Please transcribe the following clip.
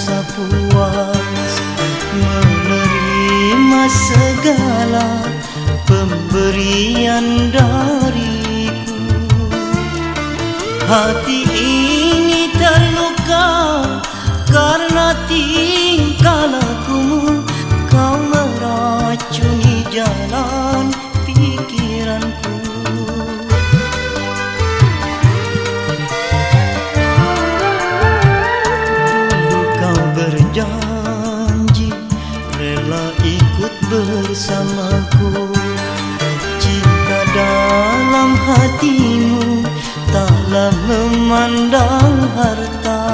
rasa puas menerima segala pemberian dariku. Hati ini terluka karena tingkah lakumu. Kau meracuni jalan pikiranku. Dulu kau berjanji rela ikut bersamaku. Jika dalam hatimu taklah memandang harta,